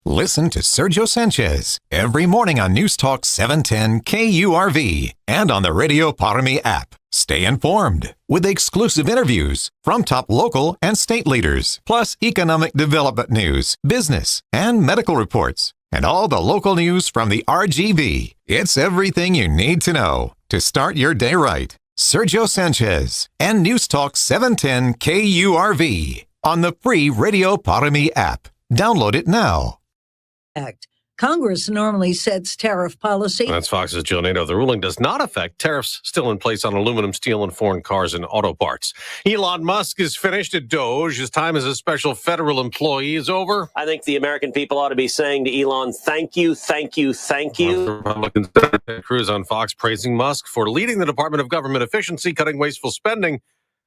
Listen to Sergio Sanchez every morning on News Talk 710 KURV and on the Radio Parami app. Stay informed with exclusive interviews from top local and state leaders, plus economic development news, business, and medical reports, and all the local news from the RGV. It's everything you need to know to start your day right. Sergio Sanchez and News Talk 710 KURV on the free Radio Parami app. Download it now. Congress normally sets tariff policy. That's Fox's Jill Nato. The ruling does not affect tariffs still in place on aluminum, steel, and foreign cars and auto parts. Elon Musk is finished at Doge. His time as a special federal employee is over. I think the American people ought to be saying to Elon, thank you, thank you, thank you. Republican Ted Cruz on Fox praising Musk for leading the Department of Government Efficiency, cutting wasteful spending.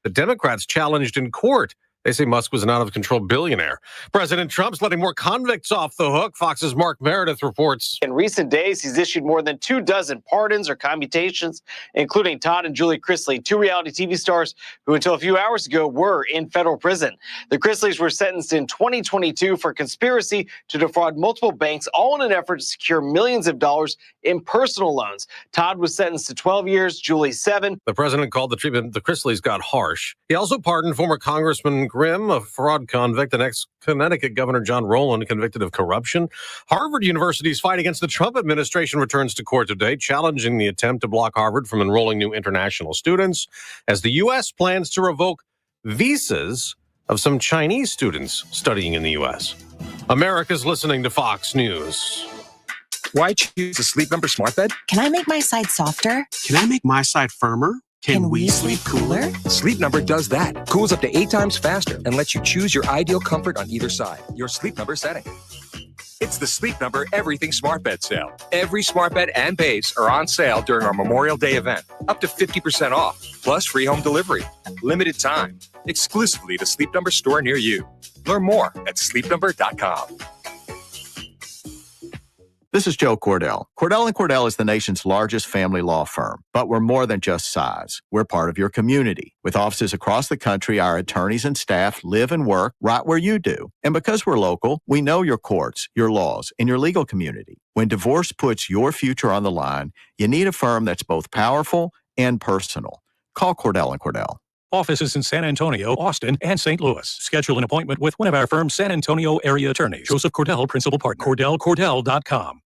The Democrats challenged in court. They say Musk was an out-of-control billionaire. President Trump's letting more convicts off the hook. Fox's Mark Meredith reports. In recent days, he's issued more than 24 pardons or commutations, including Todd and Julie Chrisley, two reality TV stars who until a few hours ago were in federal prison. The Chrisleys were sentenced in 2022 for conspiracy to defraud multiple banks, all in an effort to secure millions of dollars in personal loans. Todd was sentenced to 12 years, Julie 7. The president called the treatment the Chrisleys got harsh. He also pardoned former Congressman Grimm, a fraud convict, and ex-Connecticut Governor John Rowland, convicted of corruption. Harvard University's fight against the Trump administration returns to court today, challenging the attempt to block Harvard from enrolling new international students, as the U.S. plans to revoke visas of some Chinese students studying in the U.S. America's listening to Fox News. Why choose a Sleep Number smart bed? Can I make my side softer? Can I make my side firmer? Can we sleep cooler? Sleep Number does that. Cools up to 8 times faster and lets you choose your ideal comfort on either side. Your Sleep Number setting. It's the Sleep Number Everything Smart Bed sale. Every smart bed and base are on sale during our Memorial Day event. Up to 50% off, plus free home delivery. Limited time. Exclusively to Sleep Number store near you. Learn more at sleepnumber.com. This is Joe Cordell. Cordell & Cordell is the nation's largest family law firm, but we're more than just size. We're part of your community. With offices across the country, our attorneys and staff live and work right where you do. And because we're local, we know your courts, your laws, and your legal community. When divorce puts your future on the line, you need a firm that's both powerful and personal. Call Cordell & Cordell. Offices in San Antonio, Austin, and St. Louis. Schedule an appointment with one of our firm's San Antonio area attorneys. Joseph Cordell, Principal Partner. CordellCordell.com.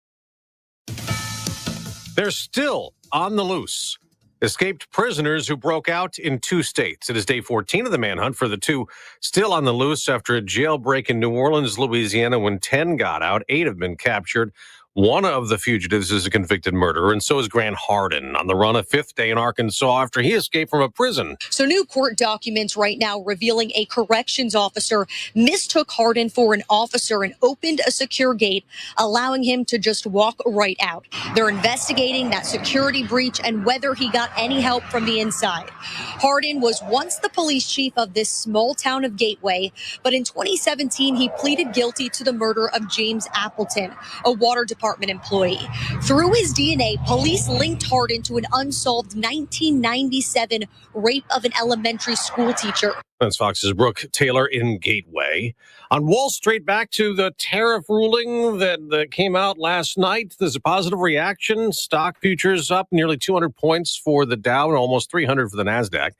They're still on the loose. Escaped prisoners who broke out in 2 states. It is day 14 of the manhunt for the 2 still on the loose after a jailbreak in New Orleans, Louisiana, when 10 got out. 8 have been captured. One of the fugitives is a convicted murderer, and so is Grant Hardin, on the run a 5th day in Arkansas after he escaped from a prison. So new court documents right now revealing a corrections officer mistook Hardin for an officer and opened a secure gate, allowing him to just walk right out. They're investigating that security breach and whether he got any help from the inside. Hardin was once the police chief of this small town of Gateway, but in 2017, he pleaded guilty to the murder of James Appleton, a water department employee. Through his DNA, police linked Hardin to an unsolved 1997 rape of an elementary school teacher. That's Fox's Brooke Taylor in Gateway. On Wall Street, back to the tariff ruling that came out last night. There's a positive reaction. Stock futures up nearly 200 points for the Dow and almost 300 for the NASDAQ.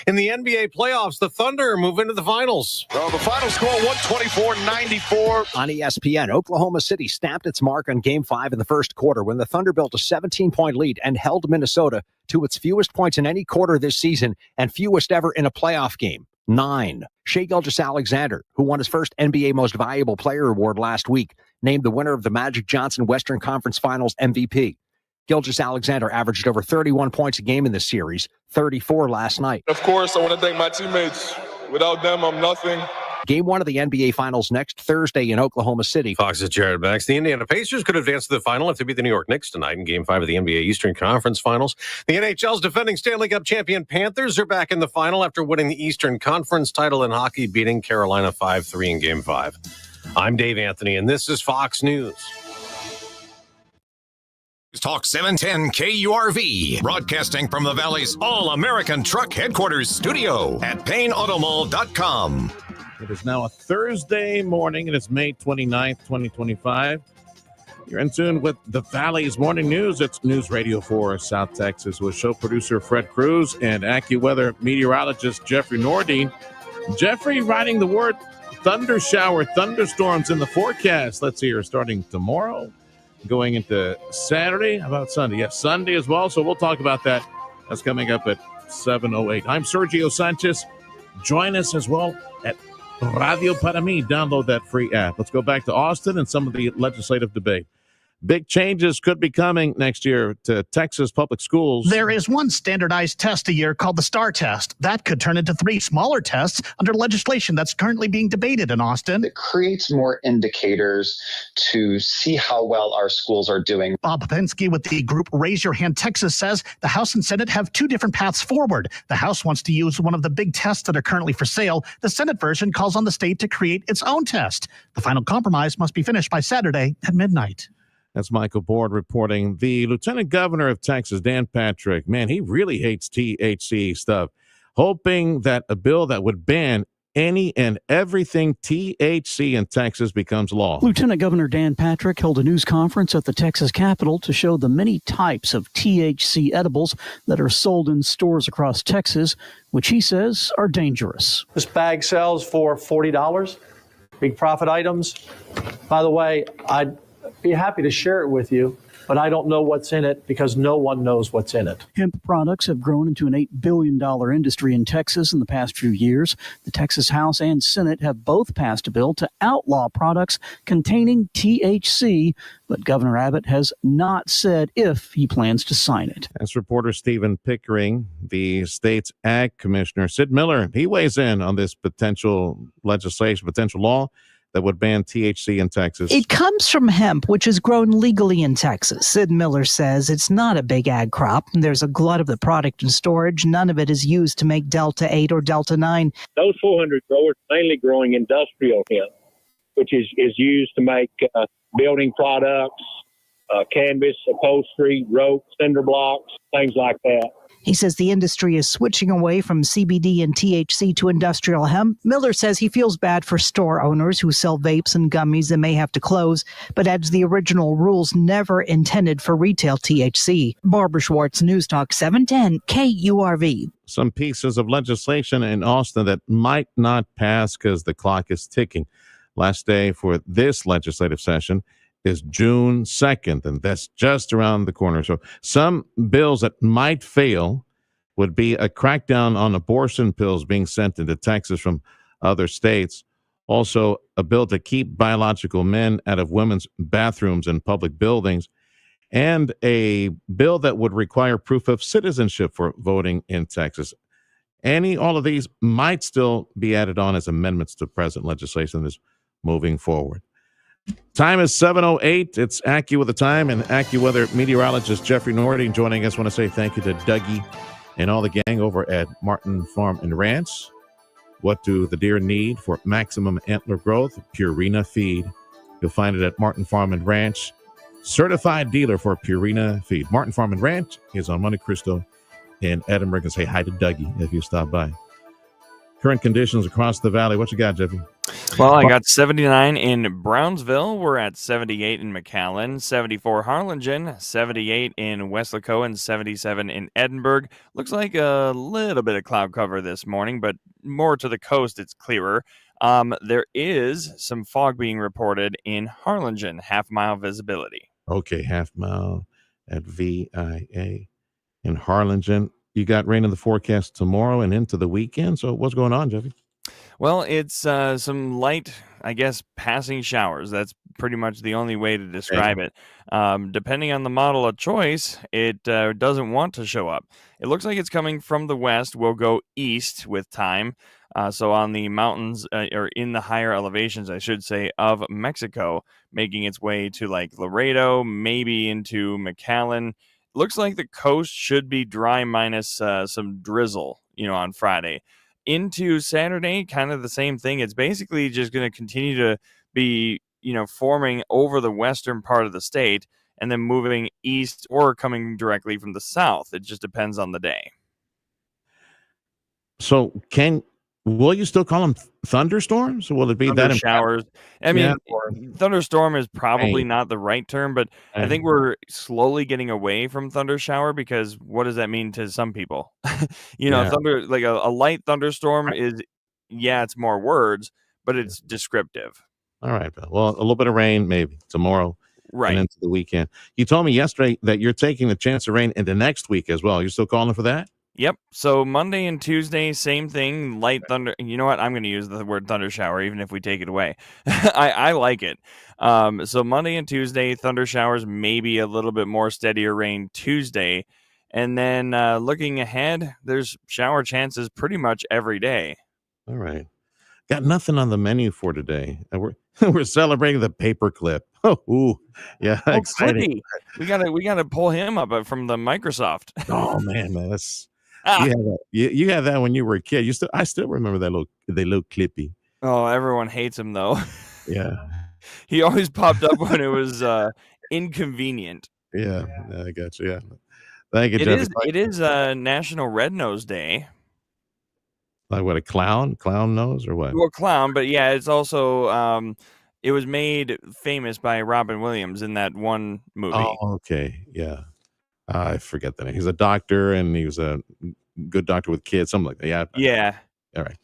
In the NBA playoffs, the Thunder move into the finals. Well, the final score, 124-94. On ESPN, Oklahoma City snapped its mark on Game 5 in the first quarter when the Thunder built a 17-point lead and held Minnesota to its fewest points in any quarter this season and fewest ever in a playoff game. 9. Shai Gilgeous-Alexander, who won his first NBA Most Valuable Player award last week, named the winner of the Magic Johnson Western Conference Finals MVP. Gilgeous-Alexander averaged over 31 points a game in this series, 34 last night. Of course, I want to thank my teammates. Without them, I'm nothing. Game 1 of the NBA Finals next Thursday in Oklahoma City. Fox's Jared Bax. The Indiana Pacers could advance to the final if they beat the New York Knicks tonight in Game 5 of the NBA Eastern Conference Finals. The NHL's defending Stanley Cup champion Panthers are back in the final after winning the Eastern Conference title in hockey, beating Carolina 5-3 in Game 5. I'm Dave Anthony, and this is Fox News. Talk 710 KURV, broadcasting from the Valley's All-American Truck Headquarters studio at PayneAutomall.com. It is now a Thursday morning. It is May 29th, 2025. You're in tune with the Valley's Morning News. It's News Radio for South Texas with show producer Fred Cruz and AccuWeather meteorologist Jeffrey Nordine. Jeffrey writing the word thunder shower, thunderstorms in the forecast. Let's see here, starting tomorrow, going into Saturday. How about Sunday? Yes, Sunday as well. So we'll talk about that. That's coming up at 7:08. I'm Sergio Sanchez. Join us as well at Radio Para Mi. Download that free app. Let's go back to Austin and some of the legislative debate. Big changes could be coming next year to Texas public schools. There is one standardized test a year called the STAR test. That could turn into 3 smaller tests under legislation that's currently being debated in Austin. It creates more indicators to see how well our schools are doing. Bob Popinski with the group Raise Your Hand Texas says the House and Senate have 2 different paths forward. The House wants to use one of the big tests that are currently for sale. The Senate version calls on the state to create its own test. The final compromise must be finished by Saturday at midnight. That's Michael Board reporting. The Lieutenant Governor of Texas, Dan Patrick, man, he really hates THC stuff, hoping that a bill that would ban any and everything THC in Texas becomes law. Lieutenant Governor Dan Patrick held a news conference at the Texas Capitol to show the many types of THC edibles that are sold in stores across Texas, which he says are dangerous. This bag sells for $40, big profit items. By the way, I'd be happy to share it with you, but I don't know what's in it because no one knows what's in it. Hemp products have grown into an $8 billion industry in Texas in the past few years. The Texas House and Senate have both passed a bill to outlaw products containing THC, but Governor Abbott has not said if he plans to sign it. As reporter Stephen Pickering, the state's ag commissioner, Sid Miller, he weighs in on this potential legislation, potential law that would ban THC in Texas. It comes from hemp, which is grown legally in Texas. Sid Miller says it's not a big ag crop. There's a glut of the product in storage. None of it is used to make Delta 8 or Delta 9. Those 400 growers mainly growing industrial hemp, which is used to make building products, canvas, upholstery, rope, cinder blocks, things like that. He says the industry is switching away from CBD and THC to industrial hemp. Miller says he feels bad for store owners who sell vapes and gummies that may have to close, but adds the original rules never intended for retail THC. Barbara Schwartz, News Talk 710 KURV. Some pieces of legislation in Austin that might not pass because the clock is ticking. Last day for this legislative session is June 2nd, and that's just around the corner. So some bills that might fail would be a crackdown on abortion pills being sent into Texas from other states. Also, a bill to keep biological men out of women's bathrooms in public buildings, and a bill that would require proof of citizenship for voting in Texas. All of these might still be added on as amendments to present legislation that is moving forward. Time is 7:08. It's Accu with the time, and AccuWeather meteorologist Jeffrey Nordine joining us. I want to say thank you to Dougie and all the gang over at Martin Farm and Ranch. What do the deer need for maximum antler growth? Purina feed. You'll find it at Martin Farm and Ranch. Certified dealer for Purina feed. Martin Farm and Ranch is on Monte Cristo in Edinburgh. And say hi to Dougie if you stop by. Current conditions across the valley. What you got, Jeffy? Well, I got 79 in Brownsville. We're at 78 in McAllen, 74 Harlingen, 78 in Weslaco, and 77 in Edinburgh. Looks like a little bit of cloud cover this morning, but more to the coast, it's clearer. There is some fog being reported in Harlingen, half-mile visibility. Okay, half-mile at VIA in Harlingen. You got rain in the forecast tomorrow and into the weekend. So what's going on, Jeffy? Well, it's some light, I guess, passing showers. That's pretty much the only way to describe it. Depending on the model of choice, it doesn't want to show up. It looks like it's coming from the west. Will go east with time. So on the mountains, or in the higher elevations, I should say, of Mexico, making its way to like Laredo, maybe into McAllen. Looks like the coast should be dry minus some drizzle, on Friday. Into Saturday, kind of the same thing. It's basically just going to continue to be, forming over the western part of the state and then moving east or coming directly from the south. It just depends on the day. So can Will you still call them thunderstorms? Or will it be Thunder that showers. I Yeah, mean, or thunderstorm is probably rain? not the right term, but I think Rain. we're slowly getting away from thunder shower because what does that mean to some people? Yeah. Thunder like a light thunderstorm Right. is, yeah, it's more words, but it's descriptive. All right, Bill. Well, a little bit of rain maybe tomorrow and Right. into the weekend. You told me yesterday that you're taking the chance of rain into next week as well. You're still calling for that? Yep. So Monday and Tuesday, same thing. Light thunder. You know what? I'm going to use the word thunder shower, even if we take it away. I like it. So Monday and Tuesday, thunder showers, maybe a little bit more steadier rain Tuesday. And then looking ahead, there's shower chances pretty much every day. All right. Got nothing on the menu for today. And we're celebrating the paperclip. Oh, ooh, yeah, Oh, exciting. Clippy. We gotta pull him up from the Microsoft. Oh man, that's you had that when you were a kid. I still remember that little Clippy. Oh, everyone hates him though. Yeah. He always popped up when it was inconvenient. Yeah, I got you. Yeah. Thank you, Jeff. It is National Red Nose Day. Like what, a clown nose or what? Well, clown, but yeah, it's also it was made famous by Robin Williams in that one movie. Oh, okay. Yeah. I forget the name. He's a doctor and he was a good doctor with kids, something like that. Yeah. Yeah. All right.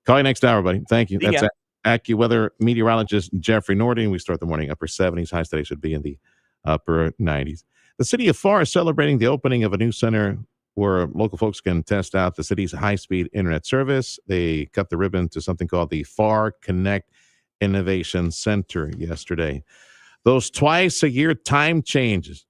Call you next hour, buddy. Thank you. See That's ya. AccuWeather meteorologist Jeffrey Nordy. We start the morning upper 70s. High today should be in the upper 90s. The city of FAR is celebrating the opening of a new center where local folks can test out the city's high-speed internet service. They cut the ribbon to something called the FAR Connect Innovation Center yesterday. Those twice-a-year time changes.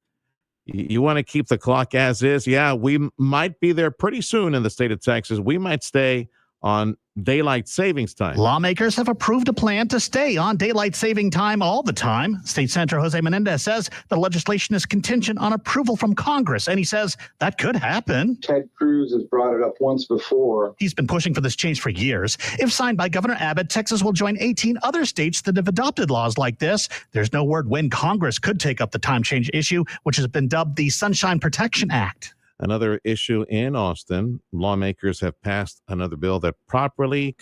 You want to keep the clock as is? Yeah, we might be there pretty soon in the state of Texas. We might stay on daylight savings time. Lawmakers have approved a plan to stay on daylight saving time all the time. State Senator Jose Menendez says the legislation is contingent on approval from Congress, and he says that could happen. Ted Cruz has brought it up once before. He's been pushing for this change for years. If signed by Governor Abbott, Texas will join 18 other states that have adopted laws like this. There's no word when Congress could take up the time change issue, which has been dubbed the Sunshine Protection Act. Another issue in Austin, lawmakers have passed another bill that properly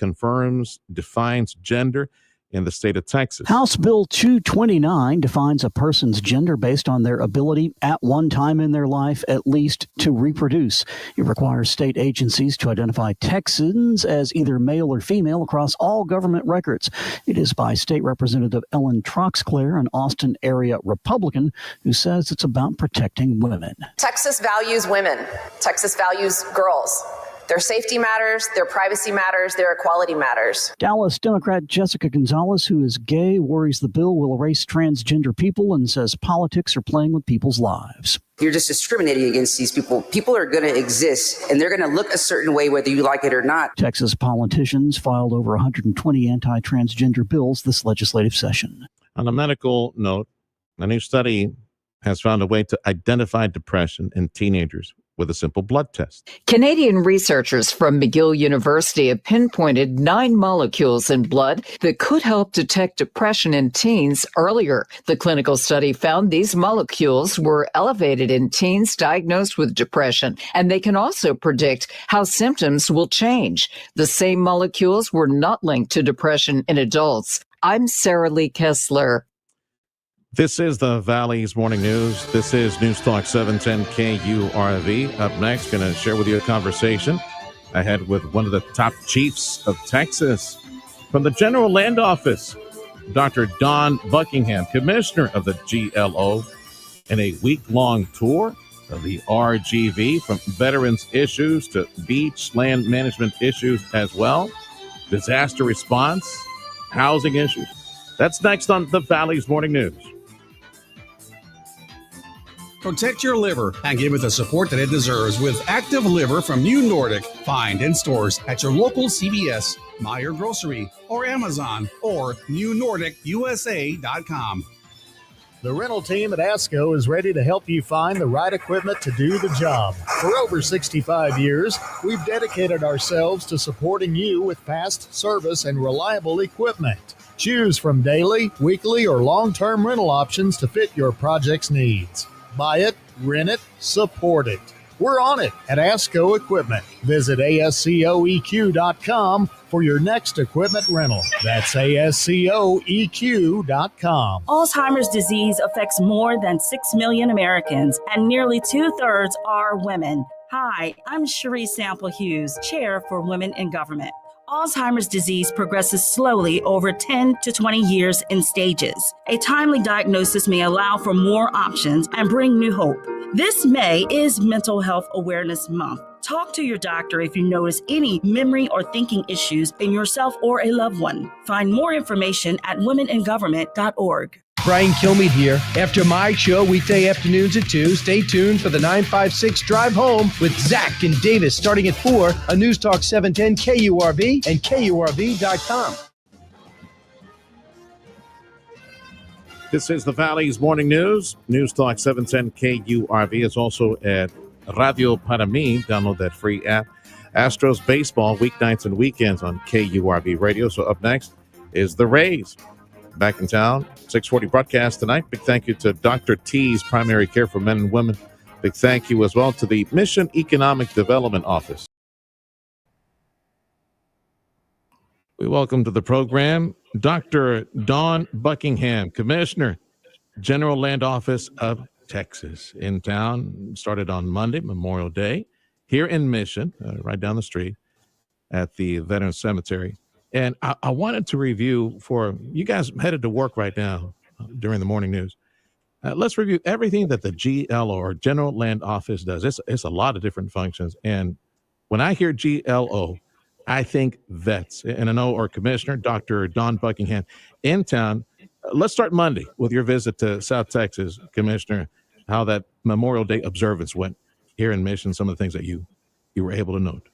defines gender in the state of Texas. House Bill 229 defines a person's gender based on their ability at one time in their life, at least, to reproduce. It requires state agencies to identify Texans as either male or female across all government records. It is by State Representative Ellen Troxclair, an Austin area Republican, who says it's about protecting women. Texas values women. Texas values girls. Their safety matters, their privacy matters, their equality matters. Dallas Democrat Jessica Gonzalez, who is gay, worries the bill will erase transgender people and says politics are playing with people's lives. You're just discriminating against these people. People are going to exist, and they're going to look a certain way whether you like it or not. Texas politicians filed over 120 anti-transgender bills this legislative session. On a medical note, a new study has found a way to identify depression in teenagers with a simple blood test. Canadian researchers from McGill University have pinpointed 9 molecules in blood that could help detect depression in teens earlier. The clinical study found these molecules were elevated in teens diagnosed with depression, and they can also predict how symptoms will change. The same molecules were not linked to depression in adults. I'm Sarah Lee Kessler. This is the Valley's Morning News. This is News Talk 710 KURV. Up next, going to share with you a conversation I had with one of the top chiefs of Texas from the General Land Office, Dr. Don Buckingham, commissioner of the GLO, in a week-long tour of the RGV, from veterans issues to beach land management issues as well, disaster response, housing issues. That's next on the Valley's Morning News. Protect your liver and give it the support that it deserves with Active Liver from New Nordic. Find in stores at your local CVS, Meijer Grocery, or Amazon, or newnordicusa.com. The rental team at ASCO is ready to help you find the right equipment to do the job. For over 65 years, we've dedicated ourselves to supporting you with fast service and reliable equipment. Choose from daily, weekly, or long-term rental options to fit your project's needs. Buy it, rent it, support it. We're on it at ASCO Equipment. Visit ASCOEQ.com for your next equipment rental. That's ASCOEQ.com. Alzheimer's disease affects more than 6 million Americans, and nearly 2/3 are women. Hi, I'm Cherie Sample Hughes, Chair for Women in Government. Alzheimer's disease progresses slowly over 10 to 20 years in stages. A timely diagnosis may allow for more options and bring new hope. This May is Mental Health Awareness Month. Talk to your doctor if you notice any memory or thinking issues in yourself or a loved one. Find more information at womeningovernment.org. Brian Kilmeade here. After my show, weekday afternoons at 2, stay tuned for the 956 Drive Home with Zach and Davis starting at 4 on News Talk 710 KURV and KURV.com. This is the Valley's Morning News. News Talk 710 KURV is also at Radio Para Mi. Download that free app. Astros baseball weeknights and weekends on KURV Radio. So up next is the Rays. Back in town, 640 broadcast tonight. Big thank you to Dr. T's Primary Care for Men and Women. Big thank you as well to the Mission Economic Development Office. We welcome to the program Dr. Dawn Buckingham, Commissioner, General Land Office of Texas, in town. Started on Monday, Memorial Day, here in Mission, right down the street at the Veterans Cemetery. And I wanted to review for you guys headed to work right now during the morning news. Let's review everything that the GLO or General Land Office does. It's a lot of different functions. And when I hear GLO, I think vets. And I know our commissioner, Dr. Dawn Buckingham, in town. Let's start Monday with your visit to South Texas, Commissioner, how that Memorial Day observance went here in Mission, some of the things that you were able to note.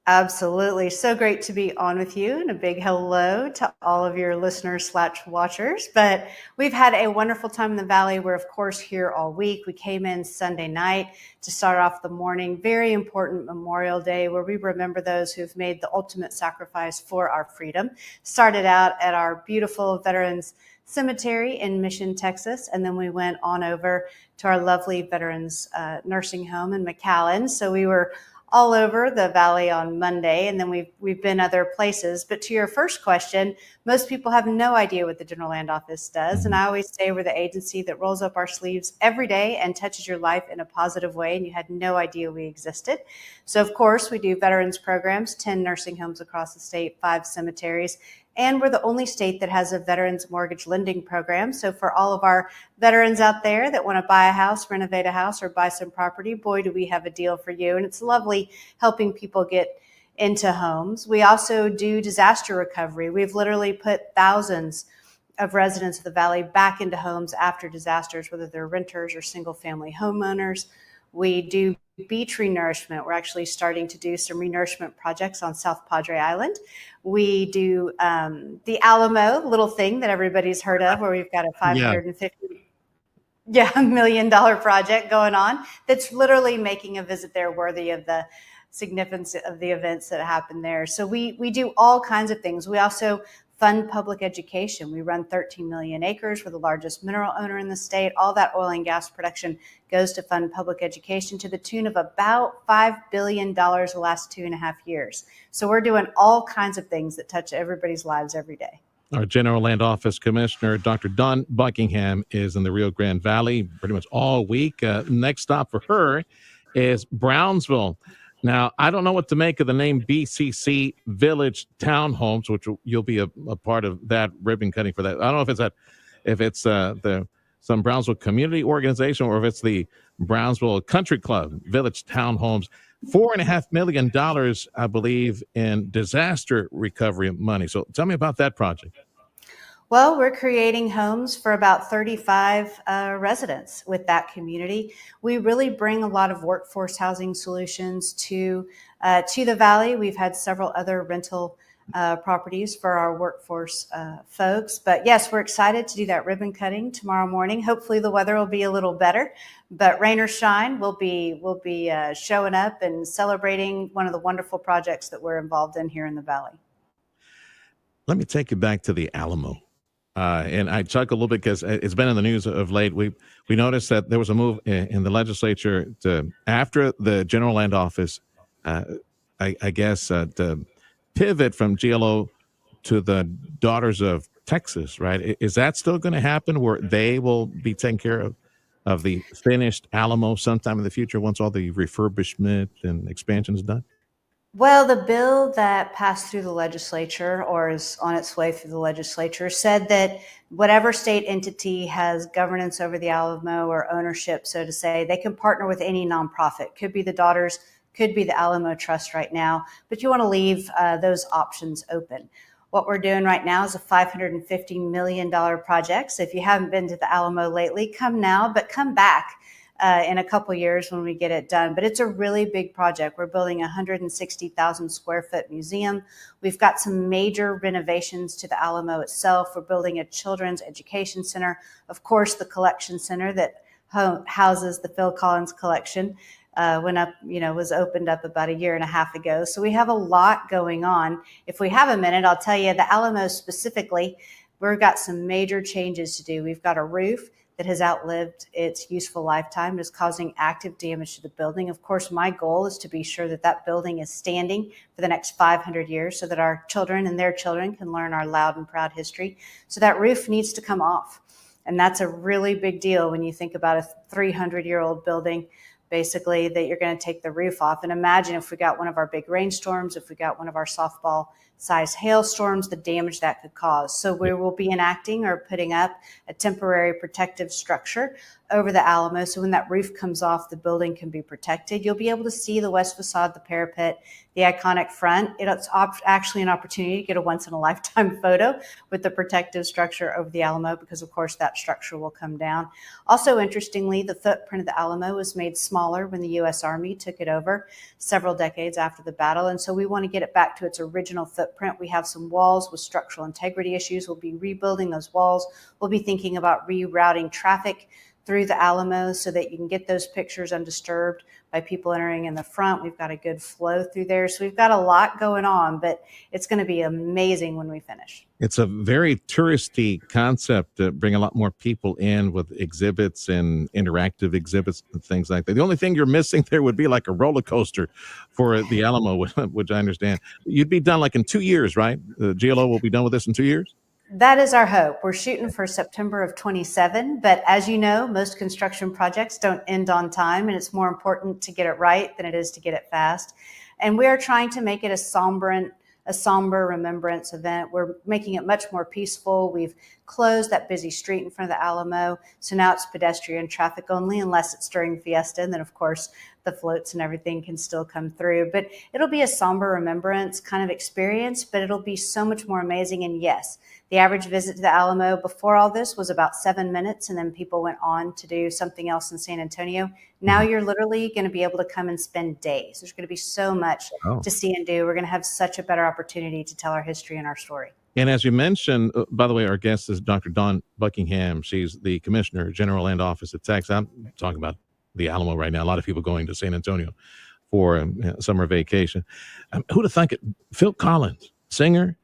Absolutely. So great to be on with you, and a big hello to all of your listeners/watchers. But we've had a wonderful time in the Valley. We're, of course, here all week. We came in Sunday night to start off the morning. Very important Memorial Day where we remember those who've made the ultimate sacrifice for our freedom. Started out at our beautiful Veterans Cemetery in Mission, Texas, and then we went on over to our lovely Veterans Nursing Home in McAllen. So we were all over the Valley on Monday, and then we've been other places. But to your first question, most people have no idea what the General Land Office does. And I always say we're the agency that rolls up our sleeves every day and touches your life in a positive way, and you had no idea we existed. So, of course, we do veterans programs, 10 nursing homes across the state, 5 cemeteries, and we're the only state that has a veterans mortgage lending program. So for all of our veterans out there that want to buy a house, renovate a house, or buy some property, boy, do we have a deal for you. And it's lovely helping people get into homes. We also do disaster recovery. We've literally put thousands of residents of the Valley back into homes after disasters, whether they're renters or single family homeowners. We do beach renourishment. We're actually starting to do some renourishment projects on South Padre Island. We do the Alamo, little thing that everybody's heard of, where we've got a $550 million project going on that's literally making a visit there worthy of the significance of the events that happen there. So we do all kinds of things. We also fund public education. We run 13 million acres. We're the largest mineral owner in the state. All that oil and gas production goes to fund public education to the tune of about $5 billion the last 2.5 years. So we're doing all kinds of things that touch everybody's lives every day. Our General Land Office Commissioner, Dr. Dawn Buckingham, is in the Rio Grande Valley pretty much all week. Next stop for her is Brownsville. Now, I don't know what to make of the name BCC Village Townhomes, which you'll be a part of that ribbon cutting for that. I don't know if it's some Brownsville community organization or if it's the Brownsville Country Club Village Townhomes. $4.5 million, I believe, in disaster recovery money. So tell me about that project. Well, we're creating homes for about 35 residents with that community. We really bring a lot of workforce housing solutions to the Valley. We've had several other rental properties for our workforce folks. But yes, we're excited to do that ribbon cutting tomorrow morning. Hopefully the weather will be a little better, but rain or shine, we'll be showing up and celebrating one of the wonderful projects that we're involved in here in the Valley. Let me take you back to the Alamo. And I chuckle a little bit because it's been in the news of late. We noticed that there was a move in the legislature to, after the General Land Office, I guess, to pivot from GLO to the Daughters of Texas, right? Is that still going to happen where they will be taking care of the finished Alamo sometime in the future once all the refurbishment and expansion is done? Well, the bill that passed through the legislature or is on its way through the legislature said that whatever state entity has governance over the Alamo or ownership, so to say, they can partner with any nonprofit. Could be the Daughters, could be the Alamo Trust right now, but you want to leave those options open. What we're doing right now is a $550 million project. So if you haven't been to the Alamo lately, come now, but come back in a couple years when we get it done. But it's a really big project. We're building a 160,000 square foot museum. We've got some major renovations to the Alamo itself. We're building a children's education center. Of course, the collection center that houses the Phil Collins collection was opened up about a year and a half ago. So we have a lot going on. If we have a minute, I'll tell you the Alamo specifically, we've got some major changes to do. We've got a roof that has outlived its useful lifetime and is causing active damage to the building. Of course, my goal is to be sure that that building is standing for the next 500 years so that our children and their children can learn our loud and proud history. So that roof needs to come off. And that's a really big deal when you think about a 300-year-old building, basically, that you're going to take the roof off. And imagine if we got one of our big rainstorms, if we got one of our softball-sized hailstorms, the damage that could cause. So we will be enacting or putting up a temporary protective structure over the Alamo. So when that roof comes off, the building can be protected. You'll be able to see the west facade, the parapet, the iconic front. It's actually an opportunity to get a once-in-a-lifetime photo with the protective structure over the Alamo because, of course, that structure will come down. Also, interestingly, the footprint of the Alamo was made smaller when the U.S. Army took it over several decades after the battle. And so we want to get it back to its original footprint. We have some walls with structural integrity issues. We'll be rebuilding those walls. We'll be thinking about rerouting traffic through the Alamo so that you can get those pictures undisturbed by people entering in the front. We've got a good flow through there. So we've got a lot going on, but it's going to be amazing when we finish. It's a very touristy concept to bring a lot more people in with exhibits and interactive exhibits and things like that. The only thing you're missing there would be like a roller coaster for the Alamo, which I understand. You'd be done like in 2 years, right? The GLO will be done with this in 2 years? That is our hope. We're shooting for September of 27, but as you know, most construction projects don't end on time, and it's more important to get it right than it is to get it fast. And we are trying to make it a somber remembrance event. We're making it much more peaceful. We've closed that busy street in front of the Alamo, so now it's pedestrian traffic only unless it's during Fiesta, and then of course the floats and everything can still come through. But it'll be a somber remembrance kind of experience, but it'll be so much more amazing. And yes, the average visit to the Alamo before all this was about 7 minutes, and then people went on to do something else in San Antonio. Now you're literally going to be able to come and spend days. There's going to be so much to see and do. We're going to have such a better opportunity to tell our history and our story. And as you mentioned, by the way, our guest is Dr. Dawn Buckingham. She's the Commissioner, General Land Office at Texas. I'm talking about the Alamo right now. A lot of people going to San Antonio for summer vacation. Who'd have thunk it? Phil Collins, singer,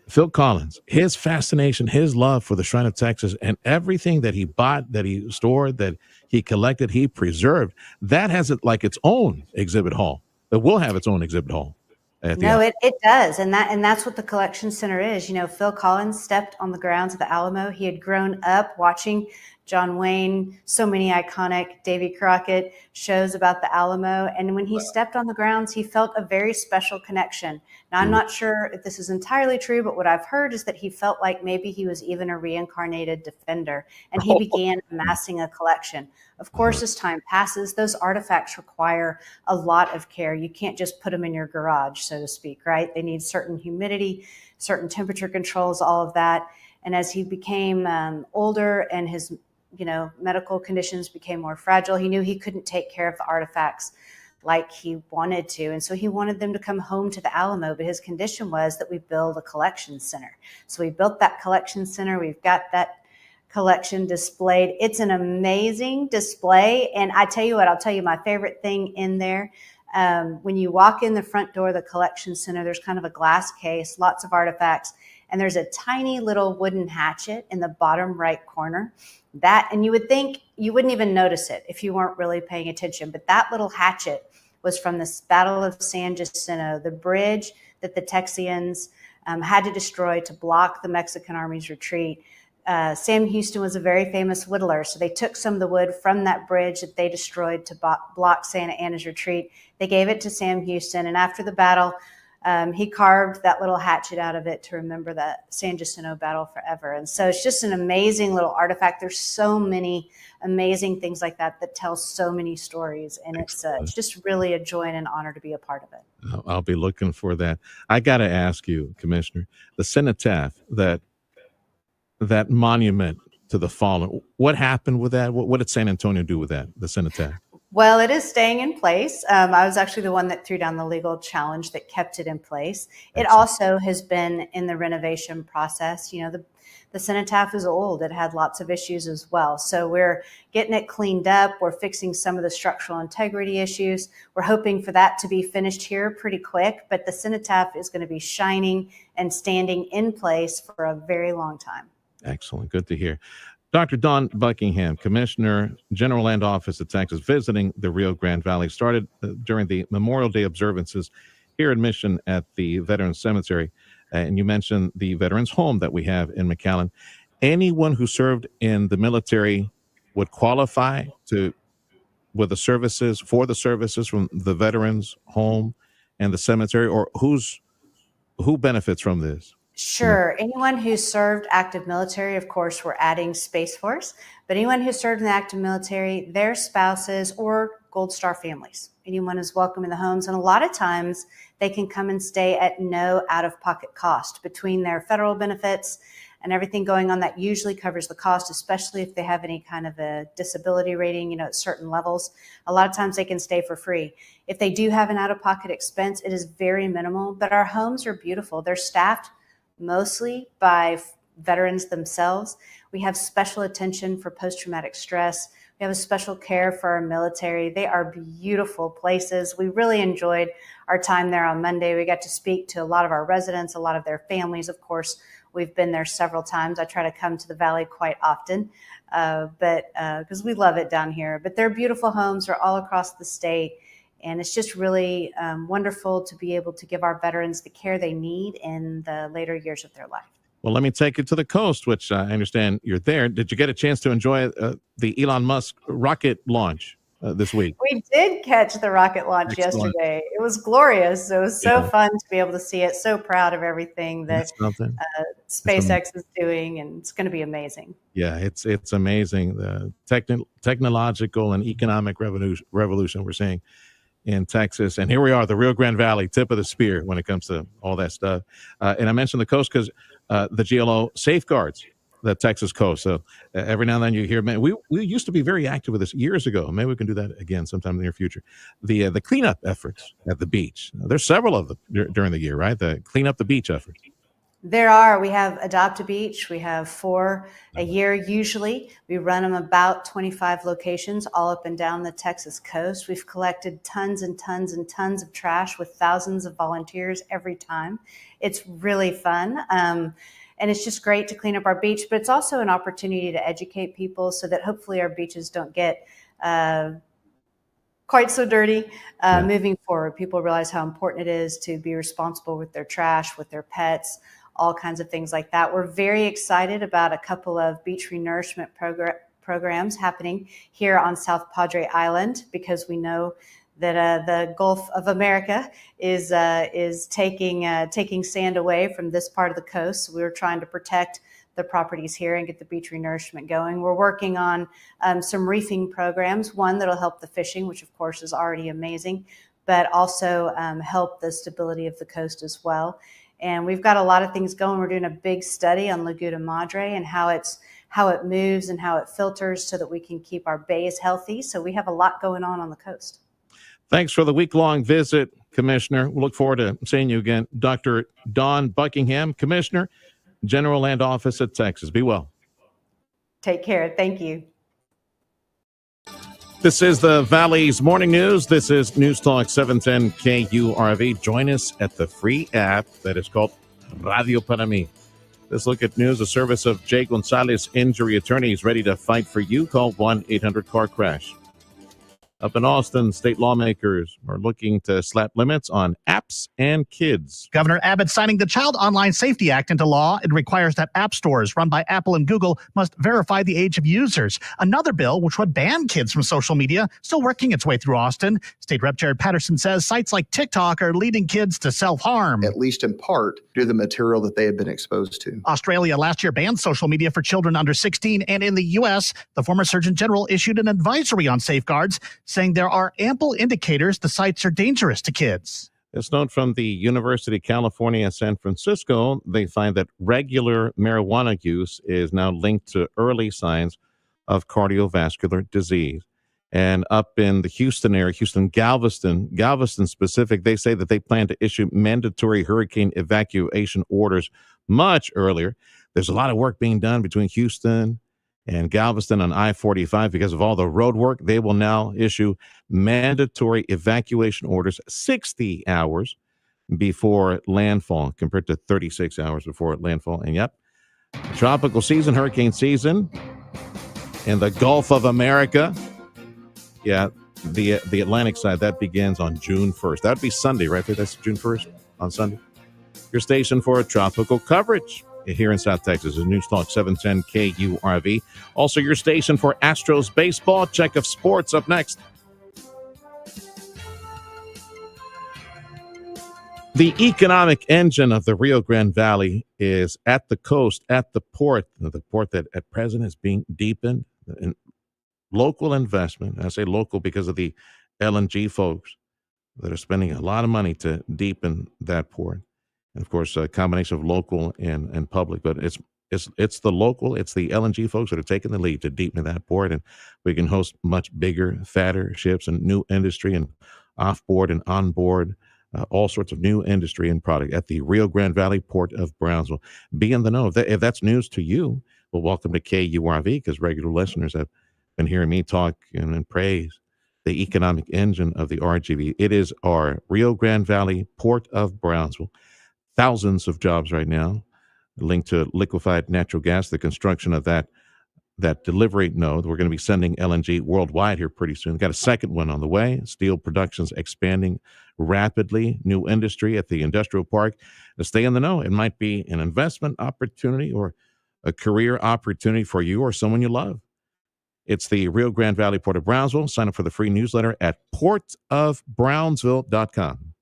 Phil Collins, his fascination, his love for the Shrine of Texas and everything that he bought, that he stored, that he collected, he preserved, that has like its own exhibit hall. It will have its own exhibit hall. No, it does. And that's what the collection center is. You know, Phil Collins stepped on the grounds of the Alamo. He had grown up watching John Wayne, so many iconic Davy Crockett shows about the Alamo. And when he stepped on the grounds, he felt a very special connection. Now, I'm not sure if this is entirely true, but what I've heard is that he felt like maybe he was even a reincarnated defender, and he began amassing a collection. Of course, as time passes, those artifacts require a lot of care. You can't just put them in your garage, so to speak, right? They need certain humidity, certain temperature controls, all of that. And as he became older and his medical conditions became more fragile, he knew he couldn't take care of the artifacts like he wanted to. And so he wanted them to come home to the Alamo, but his condition was that we build a collection center. So we built that collection center. We've got that collection displayed. It's an amazing display. And I tell you what, I'll tell you my favorite thing in there. When you walk in the front door of the collection center, there's kind of a glass case, lots of artifacts, and there's a tiny little wooden hatchet in the bottom right corner. And you would think you wouldn't even notice it if you weren't really paying attention, but that little hatchet was from the Battle of San Jacinto, the bridge that the Texians had to destroy to block the Mexican army's retreat. Sam Houston was a very famous whittler, so they took some of the wood from that bridge that they destroyed to block Santa Anna's retreat. They gave it to Sam Houston, and after the battle, he carved that little hatchet out of it to remember that San Jacinto battle forever. And so it's just an amazing little artifact. There's so many amazing things like that that tell so many stories, and it's just really a joy and an honor to be a part of it. I'll be looking for that. I got to ask you, Commissioner, the cenotaph, that monument to the fallen. What happened with that? What did San Antonio do with that, the cenotaph? Well, it is staying in place. I was actually the one that threw down the legal challenge that kept it in place. It also has been in the renovation process. You know, the cenotaph is old. It had lots of issues as well. So we're getting it cleaned up. We're fixing some of the structural integrity issues. We're hoping for that to be finished here pretty quick, but the cenotaph is going to be shining and standing in place for a very long time. Excellent. Good to hear. Dr. Dawn Buckingham, Commissioner, General Land Office of Texas, visiting the Rio Grande Valley, started during the Memorial Day observances here in Mission at the Veterans Cemetery. And you mentioned the Veterans Home that we have in McAllen. Anyone who served in the military would qualify for the services from the Veterans Home and the cemetery, or who benefits from this? Sure. Anyone who served active military, of course, we're adding Space Force, but anyone who served in the active military, their spouses or Gold Star families, anyone is welcome in the homes. And a lot of times they can come and stay at no out-of-pocket cost. Between their federal benefits and everything going on, that usually covers the cost, especially if they have any kind of a disability rating, at certain levels. A lot of times they can stay for free. If they do have an out-of-pocket expense, it is very minimal, but our homes are beautiful. They're staffed mostly by veterans themselves. We have special attention for post-traumatic stress. We have a special care for our military. They are beautiful places. We really enjoyed our time there on Monday. We got to speak to a lot of our residents, a lot of their families. Of course, we've been there several times. I try to come to the Valley quite often, but because we love it down here. But they're beautiful homes. They're all across the state. And it's just really wonderful to be able to give our veterans the care they need in the later years of their life. Well, let me take you to the coast, which I understand you're there. Did you get a chance to enjoy the Elon Musk rocket launch this week? We did catch the rocket launch yesterday. It was glorious. It was so fun to be able to see it. So proud of everything that SpaceX is doing, and it's going to be amazing. Yeah, it's amazing. The technological and economic revolution we're seeing in Texas. And here we are, the Rio Grande Valley, tip of the spear when it comes to all that stuff. And I mentioned the coast because the GLO safeguards the Texas coast. So every now and then you hear, man, we used to be very active with this years ago. Maybe we can do that again sometime in the near future. The cleanup efforts at the beach. There's several of them during the year, right? The clean up the beach efforts. There are. We have Adopt a Beach. We have 4 a year usually. We run them about 25 locations all up and down the Texas coast. We've collected tons and tons and tons of trash with thousands of volunteers every time. It's really fun. And it's just great to clean up our beach, but it's also an opportunity to educate people so that hopefully our beaches don't get quite so dirty moving forward. People realize how important it is to be responsible with their trash, with their pets, all kinds of things like that. We're very excited about a couple of beach renourishment programs happening here on South Padre Island, because we know that the Gulf of America is taking sand away from this part of the coast. So we're trying to protect the properties here and get the beach renourishment going. We're working on some reefing programs, one that'll help the fishing, which of course is already amazing, but also help the stability of the coast as well. And we've got a lot of things going. We're doing a big study on Laguna Madre and how it moves and how it filters so that we can keep our bays healthy. So we have a lot going on the coast. Thanks for the week-long visit, Commissioner. We'll look forward to seeing you again. Dr. Dawn Buckingham, Commissioner, General Land Office at Texas. Be well. Take care. Thank you. This is the Valley's Morning News. This is News Talk 710 KURV. Join us at the free app that is called Radio Para Mí. Let's look at news. The service of Jay Gonzalez Injury Attorney is ready to fight for you. Call 1-800-CAR-CRASH. Up in Austin, state lawmakers are looking to slap limits on apps and kids. Governor Abbott signing the Child Online Safety Act into law. It requires that app stores run by Apple and Google must verify the age of users. Another bill which would ban kids from social media still working its way through Austin. State Rep Jared Patterson says sites like TikTok are leading kids to self-harm. At least in part due to the material that they have been exposed to. Australia last year banned social media for children under 16, and in the U.S., the former Surgeon General issued an advisory on safeguards, saying there are ample indicators the sites are dangerous to kids. This note from the University of California, San Francisco, they find that regular marijuana use is now linked to early signs of cardiovascular disease. And up in the Houston area, Galveston specific, they say that they plan to issue mandatory hurricane evacuation orders much earlier. There's a lot of work being done between Houston and Galveston on I-45 because of all the road work. They will now issue mandatory evacuation orders 60 hours before landfall compared to 36 hours before landfall. And yep, tropical season, hurricane season in the Gulf of America. Yeah, the Atlantic side, that begins on June 1st. That would be Sunday, right? That's June 1st on Sunday. Your station for tropical coverage here in South Texas is News Talk 710 KURV. Also, your station for Astros baseball. Check of sports up next. The economic engine of the Rio Grande Valley is at the coast, at the port that at present is being deepened. In local investment, I say local because of the LNG folks that are spending a lot of money to deepen that port. And of course, a combination of local and public, but it's the local, it's the LNG folks that are taking the lead to deepen that port, and we can host much bigger, fatter ships and new industry and off-board and on-board, all sorts of new industry and product at the Rio Grande Valley Port of Brownsville. Be in the know. If that's news to you, well, welcome to KURV, because regular listeners have been hearing me talk and praise the economic engine of the RGV. It is our Rio Grande Valley Port of Brownsville. Thousands of jobs right now linked to liquefied natural gas, the construction of that delivery node. We're going to be sending LNG worldwide here pretty soon. Got a second one on the way. Steel production's expanding rapidly. New industry at the industrial park. To stay in the know, it might be an investment opportunity or a career opportunity for you or someone you love. It's the Rio Grande Valley Port of Brownsville. Sign up for the free newsletter at portofbrownsville.com.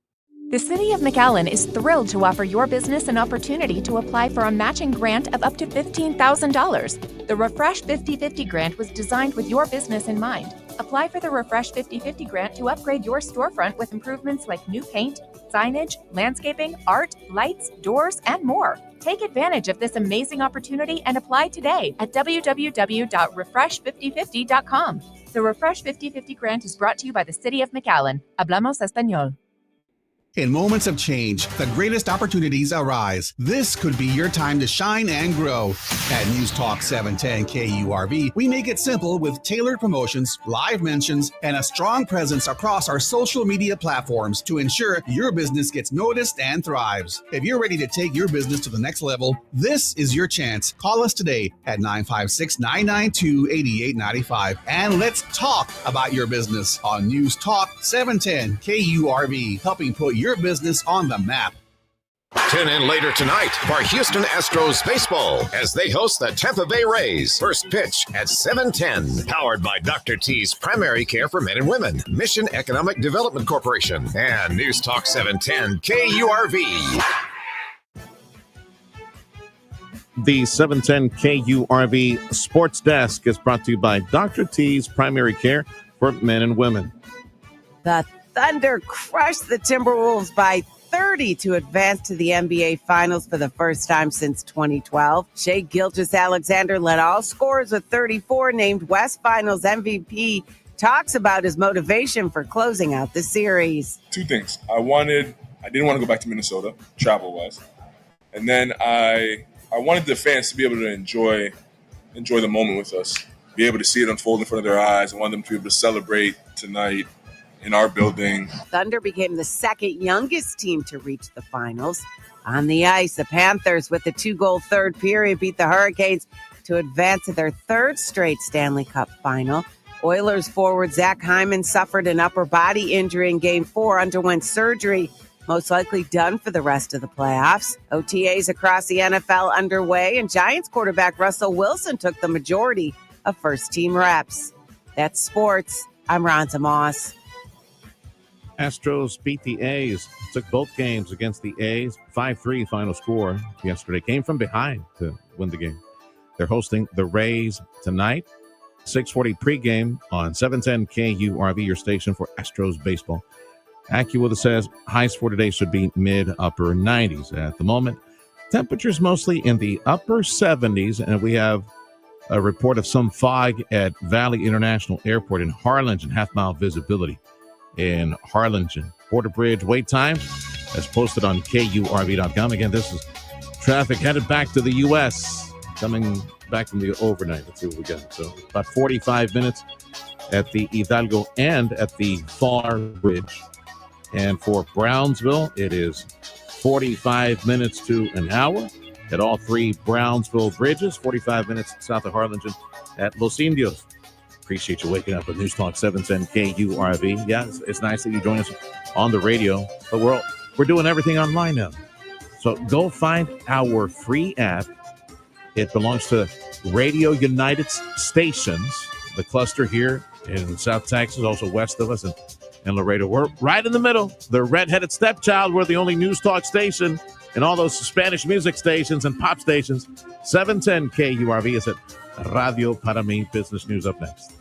The City of McAllen is thrilled to offer your business an opportunity to apply for a matching grant of up to $15,000. The Refresh 50/50 grant was designed with your business in mind. Apply for the Refresh 50/50 grant to upgrade your storefront with improvements like new paint, signage, landscaping, art, lights, doors, and more. Take advantage of this amazing opportunity and apply today at www.refresh5050.com. The Refresh 50/50 grant is brought to you by the City of McAllen. Hablamos Español. In moments of change, the greatest opportunities arise. This could be your time to shine and grow. At News Talk 710 KURV, we make it simple with tailored promotions, live mentions, and a strong presence across our social media platforms to ensure your business gets noticed and thrives. If you're ready to take your business to the next level, this is your chance. Call us today at 956-992-8895 and let's talk about your business on News Talk 710 KURV, helping put your business on the map. Tune in later tonight for Houston Astros baseball as they host the Tampa Bay Rays. First pitch at 7:10. Powered by Dr. T's Primary Care for Men and Women, Mission Economic Development Corporation, and News Talk 710 KURV. The 710 KURV Sports Desk is brought to you by Dr. T's Primary Care for Men and Women. The Thunder crushed the Timberwolves by 30 to advance to the NBA Finals for the first time since 2012. Shai Gilgeous-Alexander led all scorers with 34, named West Finals MVP, talks about his motivation for closing out the series. Two things. I didn't want to go back to Minnesota, travel-wise. And then I wanted the fans to be able to enjoy the moment with us, be able to see it unfold in front of their eyes. I want them to be able to celebrate tonight in our building. Thunder became the second youngest team to reach the finals. On the ice, the Panthers, with the 2-goal third period, beat the Hurricanes to advance to their third straight Stanley Cup final. Oilers forward Zach Hyman suffered an upper body injury in Game 4, underwent surgery, most likely done for the rest of the playoffs. OTAs across the NFL underway, and Giants quarterback Russell Wilson took the majority of first-team reps. That's sports. I'm Ronza Moss. Astros beat the A's, took both games against the A's. 5-3 final score yesterday. Came from behind to win the game. They're hosting the Rays tonight. 6:40 pregame on 710 KURV, your station for Astros baseball. AccuWeather says highs for today should be mid-upper 90s at the moment. Temperatures mostly in the upper 70s, and we have a report of some fog at Valley International Airport in Harlingen, half-mile visibility in Harlingen. Border Bridge wait time as posted on KURV.com. Again, this is traffic headed back to the U.S., coming back from the overnight. Let's see what we got. So about 45 minutes at the Hidalgo and at the Far Bridge. And for Brownsville, it is 45 minutes to an hour at all three Brownsville bridges, 45 minutes south of Harlingen at Los Indios. Appreciate you waking up with News Talk 710 KURV. Yeah, it's nice that you join us on the radio, but we're doing everything online now. So go find our free app. It belongs to Radio United Stations, the cluster here in South Texas, also west of us and Laredo. We're right in the middle, the redheaded stepchild. We're the only news talk station and all those Spanish music stations and pop stations. 710 KURV is at Radio Para Mi. Business news up next.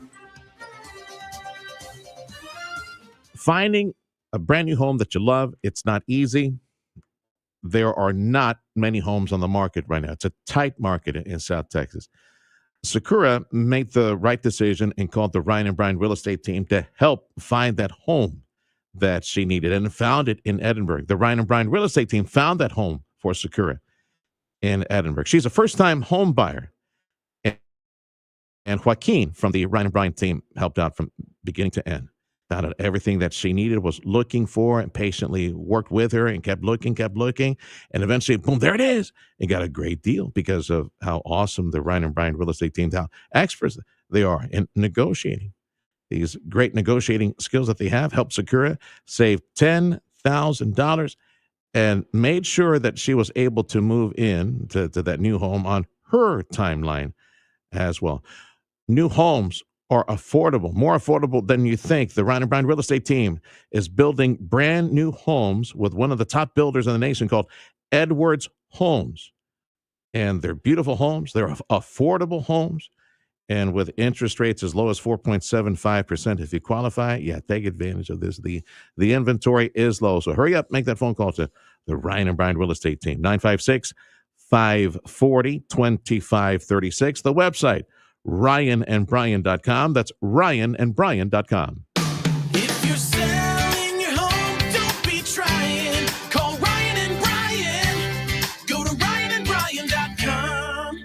Finding a brand new home that you love, it's not easy. There are not many homes on the market right now. It's a tight market in South Texas. Sakura made the right decision and called the Ryan and Brian real estate team to help find that home that she needed and found it in Edinburgh. The Ryan and Brian real estate team found that home for Sakura in Edinburgh. She's a first-time home buyer. And Joaquin from the Ryan and Brian team helped out from beginning to end. Found out everything that she needed, was looking for, and patiently worked with her and kept looking. And eventually, boom, there it is. And got a great deal because of how awesome the Ryan and Brian real estate team, how experts they are in negotiating. These great negotiating skills that they have helped Sakura save $10,000 and made sure that she was able to move in to that new home on her timeline as well. New homes are affordable, more affordable than you think. The Ryan and Brian real estate team is building brand new homes with one of the top builders in the nation called Edwards Homes. And they're beautiful homes. They're affordable homes. And with interest rates as low as 4.75% if you qualify, take advantage of this. The inventory is low. So hurry up, make that phone call to the Ryan and Brian real estate team. 956-540-2536. The website, RyanandBrian.com. That's RyanandBrian.com. If you're selling your home, don't be trying. Call Ryan and Brian. Go to RyanandBrian.com.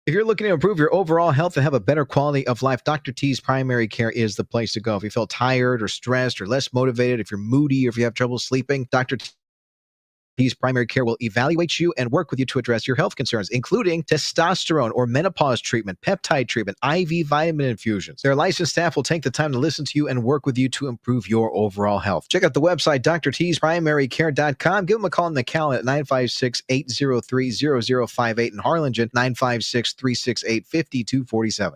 If you're looking to improve your overall health and have a better quality of life, Dr. T's Primary Care is the place to go. If you feel tired or stressed or less motivated, if you're moody or if you have trouble sleeping, Dr. T's Primary Care will evaluate you and work with you to address your health concerns, including testosterone or menopause treatment, peptide treatment, IV vitamin infusions. Their licensed staff will take the time to listen to you and work with you to improve your overall health. Check out the website, drtsprimarycare.com. Give them a call in the Cal at 956-803-0058 in Harlingen, 956-368-5247.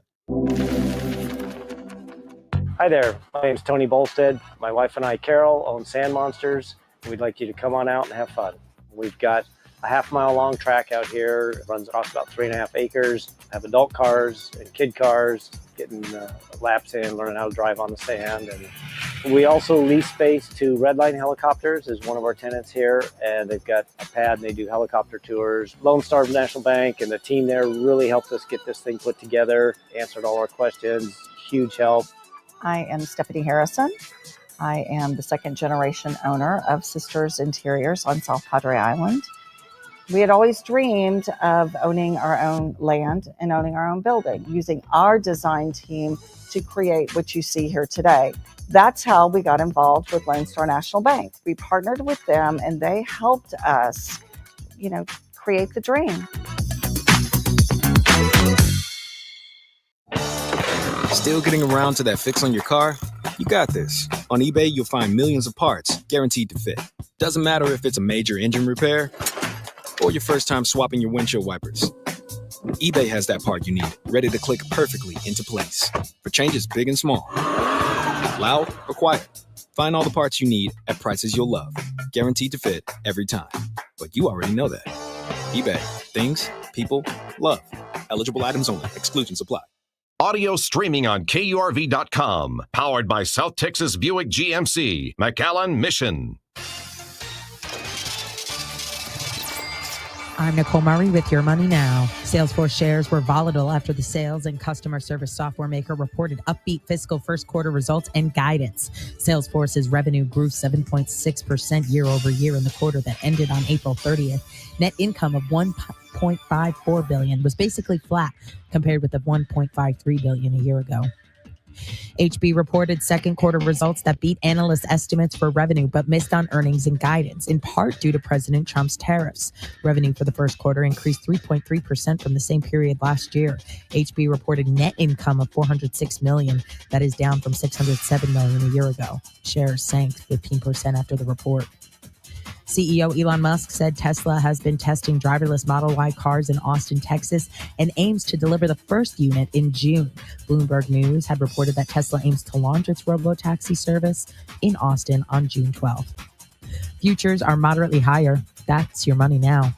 Hi there. My name's Tony Bolstead. My wife and I, Carol, own Sand Monsters. We'd like you to come on out and have fun. We've got a half-mile-long track out here. It runs across about 3.5 acres. Have adult cars and kid cars, getting laps in, learning how to drive on the sand. And we also lease space to Redline Helicopters is one of our tenants here, and they've got a pad and they do helicopter tours. Lone Star National Bank and the team there really helped us get this thing put together, answered all our questions, huge help. I am Stephanie Harrison. I am the second generation owner of Sisters Interiors on South Padre Island. We had always dreamed of owning our own land and owning our own building, using our design team to create what you see here today. That's how we got involved with Lone Star National Bank. We partnered with them and they helped us, create the dream. Still getting around to that fix on your car? You got this. On eBay, you'll find millions of parts guaranteed to fit. Doesn't matter if it's a major engine repair or your first time swapping your windshield wipers. eBay has that part you need, ready to click perfectly into place for changes big and small. Loud or quiet, find all the parts you need at prices you'll love. Guaranteed to fit every time. But you already know that. eBay. Things, people, love. Eligible items only. Exclusions apply. Audio streaming on KURV.com. Powered by South Texas Buick GMC. McAllen Mission. I'm Nicole Murray with Your Money Now. Salesforce shares were volatile after the sales and customer service software maker reported upbeat fiscal first quarter results and guidance. Salesforce's revenue grew 7.6% year over year in the quarter that ended on April 30th. Net income of $1.54 billion was basically flat compared with the $1.53 billion a year ago. HB reported second quarter results that beat analyst estimates for revenue but missed on earnings and guidance, in part due to President Trump's tariffs. Revenue for the first quarter increased 3.3% from the same period last year. HB reported net income of $406 million. That is down from $607 million a year ago. Shares sank 15% after the report. CEO Elon Musk said Tesla has been testing driverless Model Y cars in Austin, Texas, and aims to deliver the first unit in June. Bloomberg News had reported that Tesla aims to launch its robotaxi service in Austin on June 12th. Futures are moderately higher. That's Your Money Now.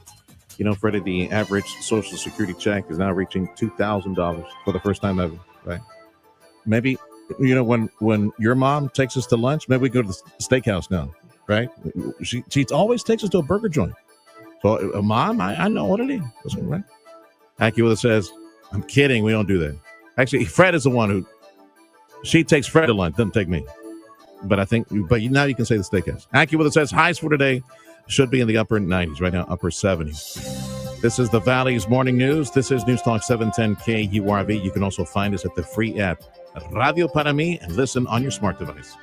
You know, Freddie, the average Social Security check is now reaching $2,000 for the first time ever, right? Maybe, you know, when your mom takes us to lunch, maybe we go to the steakhouse now. Right? She always takes us to a burger joint. So, Mom, I know what it is. Right? AccuWeather says, I'm kidding. We don't do that. Actually, Fred is the one who, she takes Fred to lunch, doesn't take me. But now you can say the steakhouse. AccuWeather says highs for today should be in the upper 90s. Right now, upper 70s. This is the Valley's Morning News. This is News Talk 710 KURV. You can also find us at the free app, Radio Para Mi, and listen on your smart device.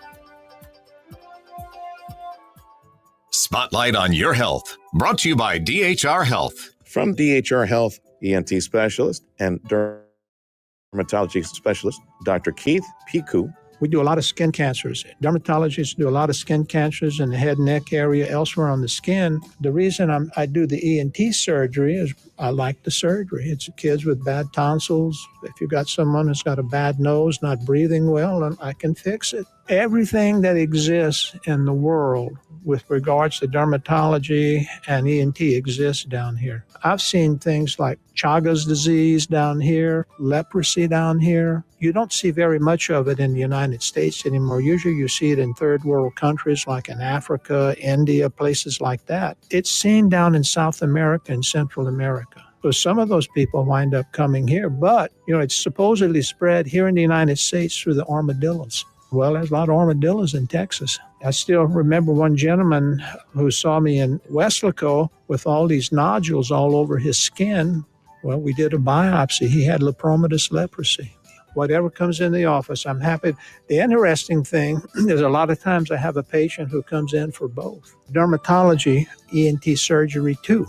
Spotlight on Your Health. Brought to you by DHR Health. From DHR Health, ENT specialist and dermatology specialist, Dr. Keith Piku. We do a lot of skin cancers. Dermatologists do a lot of skin cancers in the head, neck area, elsewhere on the skin. The reason I do the ENT surgery is I like the surgery. It's kids with bad tonsils. If you've got someone who's got a bad nose, not breathing well, and I can fix it. Everything that exists in the world with regards to dermatology and ENT exists down here. I've seen things like Chagas disease down here, leprosy down here. You don't see very much of it in the United States anymore. Usually you see it in third world countries like in Africa, India, places like that. It's seen down in South America and Central America. So some of those people wind up coming here, but it's supposedly spread here in the United States through the armadillos. Well, there's a lot of armadillos in Texas. I still remember one gentleman who saw me in Weslaco with all these nodules all over his skin. Well, we did a biopsy. He had lepromatous leprosy. Whatever comes in the office, I'm happy. The interesting thing is a lot of times I have a patient who comes in for both. Dermatology, ENT surgery too.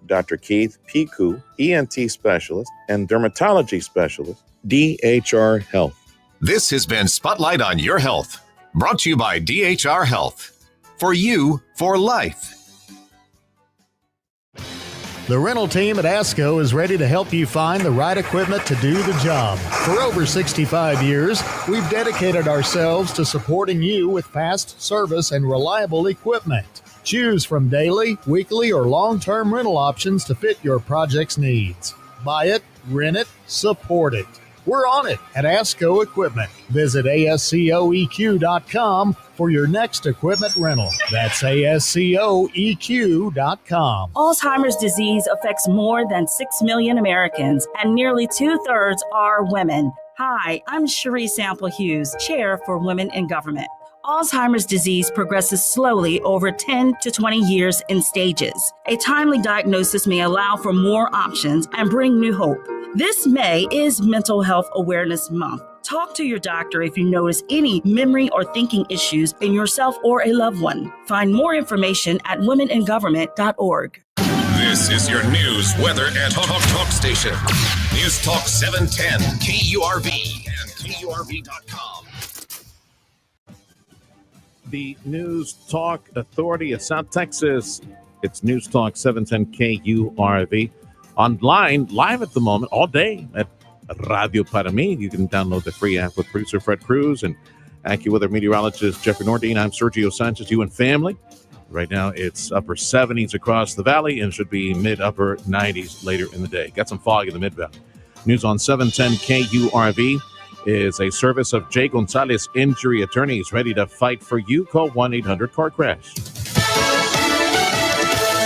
Dr. Keith Piku, ENT specialist and dermatology specialist, DHR Health. This has been Spotlight on Your Health. Brought to you by DHR Health. For you, for life. The rental team at ASCO is ready to help you find the right equipment to do the job. For over 65 years, we've dedicated ourselves to supporting you with fast service and reliable equipment. Choose from daily, weekly, or long-term rental options to fit your project's needs. Buy it, rent it, support it. We're on it at ASCO Equipment. Visit ASCOEQ.com for your next equipment rental. That's ASCOEQ.com. Alzheimer's disease affects more than 6 million Americans, and nearly 2/3 are women. Hi, I'm Cherie Sample Hughes, Chair for Women in Government. Alzheimer's disease progresses slowly over 10 to 20 years in stages. A timely diagnosis may allow for more options and bring new hope. This May is Mental Health Awareness Month. Talk to your doctor if you notice any memory or thinking issues in yourself or a loved one. Find more information at womeningovernment.org. This is your news, weather, and talk station. News Talk 710 KURV and KURV.com. The News Talk Authority of South Texas. It's News Talk 710 KURV. Online, live at the moment, all day at Radio Para Mi. You can download the free app with producer Fred Cruz and AccuWeather meteorologist Jeffrey Nordine. I'm Sergio Sanchez, you and family. Right now, it's upper 70s across the valley and should be mid-upper 90s later in the day. Got some fog in the mid-valley. News on 710 KURV is a service of Jay Gonzalez Injury Attorneys, ready to fight for you. Call 1-800-CAR-CRASH.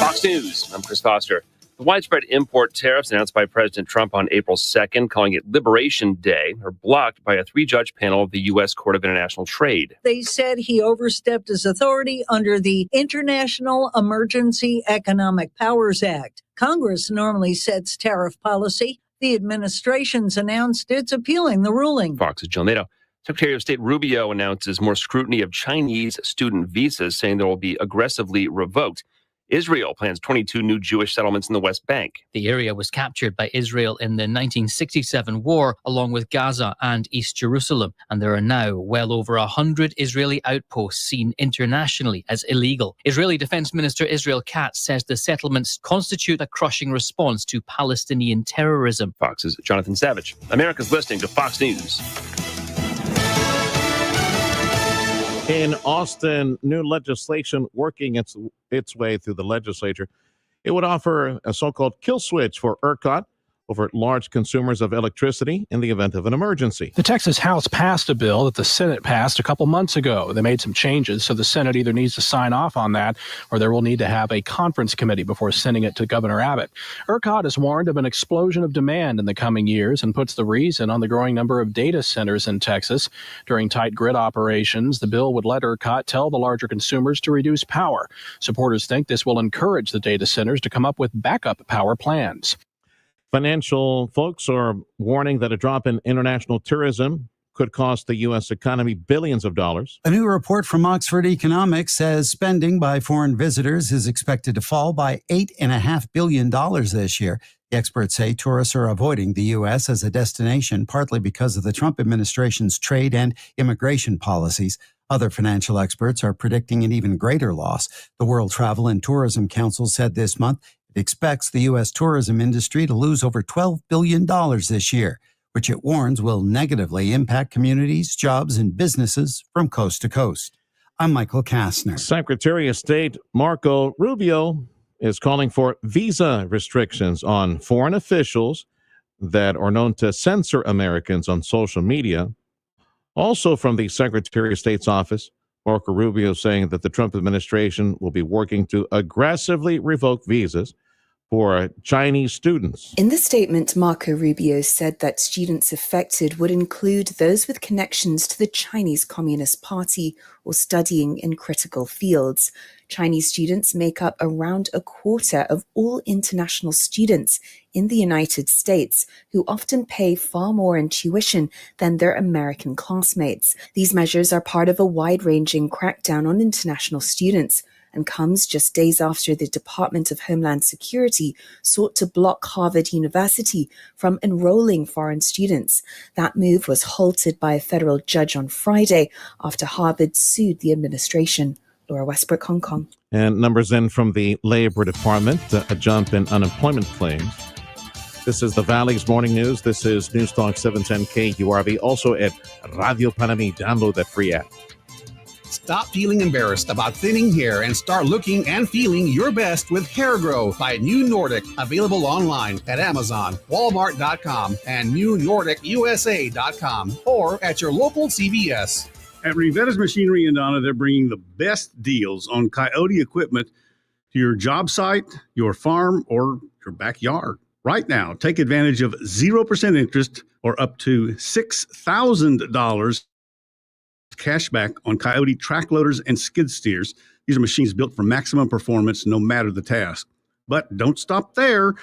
Fox News, I'm Chris Foster. The widespread import tariffs announced by President Trump on April 2nd, calling it Liberation Day, are blocked by a 3-judge panel of the U.S. Court of International Trade. They said he overstepped his authority under the International Emergency Economic Powers Act. Congress normally sets tariff policy. The administration's announced it's appealing the ruling. Fox's Jill Nato. Secretary of State Rubio announces more scrutiny of Chinese student visas, saying they will be aggressively revoked. Israel plans 22 new Jewish settlements in the West Bank. The area was captured by Israel in the 1967 war, along with Gaza and East Jerusalem, and there are now well over 100 Israeli outposts seen internationally as illegal. Israeli Defense Minister Israel Katz says the settlements constitute a crushing response to Palestinian terrorism. Fox's Jonathan Savage. America's listening to Fox News. In Austin, new legislation working its way through the legislature. It would offer a so-called kill switch for ERCOT over large consumers of electricity in the event of an emergency. The Texas House passed a bill that the Senate passed a couple months ago. They made some changes, so the Senate either needs to sign off on that or there will need to have a conference committee before sending it to Governor Abbott. ERCOT has warned of an explosion of demand in the coming years and puts the reason on the growing number of data centers in Texas. During tight grid operations, the bill would let ERCOT tell the larger consumers to reduce power. Supporters think this will encourage the data centers to come up with backup power plans. Financial folks are warning that a drop in international tourism could cost the U.S. economy billions of dollars. A new report from Oxford Economics says spending by foreign visitors is expected to fall by $8.5 billion this year. The experts say tourists are avoiding the U.S. as a destination, partly because of the Trump administration's trade and immigration policies. Other financial experts are predicting an even greater loss. The World Travel and Tourism Council said this month it expects the U.S. tourism industry to lose over $12 billion this year, which it warns will negatively impact communities, jobs, and businesses from coast to coast. I'm Michael Kastner. Secretary of State Marco Rubio is calling for visa restrictions on foreign officials that are known to censor Americans on social media. Also from the Secretary of State's office, Marco Rubio saying that the Trump administration will be working to aggressively revoke visas for Chinese students. In the statement, Marco Rubio said that students affected would include those with connections to the Chinese Communist Party or studying in critical fields. Chinese students make up around a quarter of all international students in the United States, who often pay far more in tuition than their American classmates. These measures are part of a wide-ranging crackdown on international students, and comes just days after the Department of Homeland Security sought to block Harvard University from enrolling foreign students. That move was halted by a federal judge on Friday after Harvard sued the administration. Laura Westbrook, Hong Kong. And numbers in from the Labor Department, a jump in unemployment claims. This is the Valley's Morning News. This is News Talk 710 KURV, also at Radio Para Mi. Download that free app. Stop feeling embarrassed about thinning hair and start looking and feeling your best with Hair Grow by New Nordic, available online at Amazon, Walmart.com, and NewNordicUSA.com, or at your local CVS. At Revettis Machinery in Donna, they're bringing the best deals on Coyote equipment to your job site, your farm, or your backyard. Right now, take advantage of 0% interest or up to $6,000 cash back on Coyote track loaders and skid steers. These are machines built for maximum performance no matter the task. But don't stop there.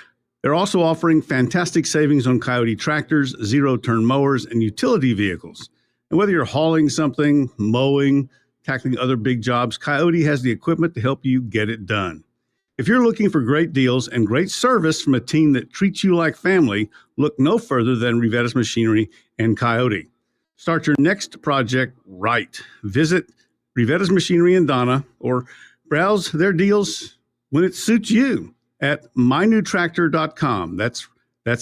They're also offering fantastic savings on Coyote tractors, zero-turn mowers, and utility vehicles. And whether you're hauling something, mowing, tackling other big jobs, Coyote has the equipment to help you get it done. If you're looking for great deals and great service from a team that treats you like family, look no further than Revettis Machinery and Coyote. start your next project right. Visit Rivetta's Machinery in Donna or browse their deals when it suits you at mynewtractor.com. That's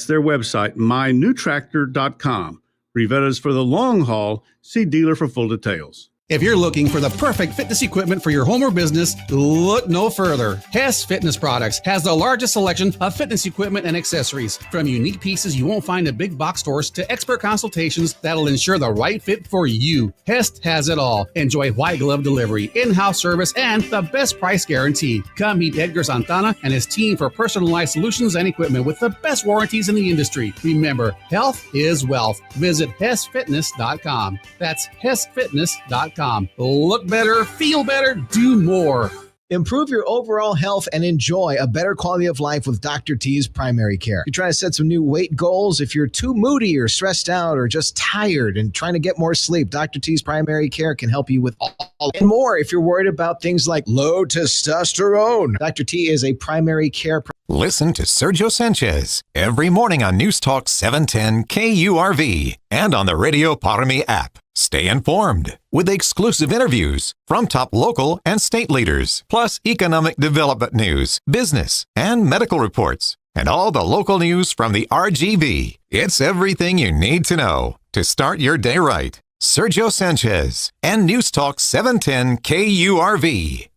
their website, mynewtractor.com. Rivetta's for the long haul. See dealer for full details. If you're looking for the perfect fitness equipment for your home or business, look no further. Hess Fitness Products has the largest selection of fitness equipment and accessories. From unique pieces you won't find at big box stores to expert consultations that'll ensure the right fit for you. Hess has it all. Enjoy white glove delivery, in-house service, and the best price guarantee. Come meet Edgar Santana and his team for personalized solutions and equipment with the best warranties in the industry. Remember, health is wealth. Visit HessFitness.com. That's HessFitness.com. Look better, feel better, do more. Improve your overall health and enjoy a better quality of life with Dr. T's Primary Care. You're trying to set some new weight goals. If you're too moody or stressed out or just tired and trying to get more sleep, Dr. T's Primary Care can help you with all and more. If you're worried about things like low testosterone, Dr. T is a primary care. Listen to Sergio Sanchez every morning on News Talk 710 KURV and on the Radio Parami app. Stay informed with exclusive interviews from top local and state leaders, plus economic development news, business, and medical reports, and all the local news from the RGV. It's everything you need to know to start your day right. Sergio Sanchez and News Talk 710 KURV.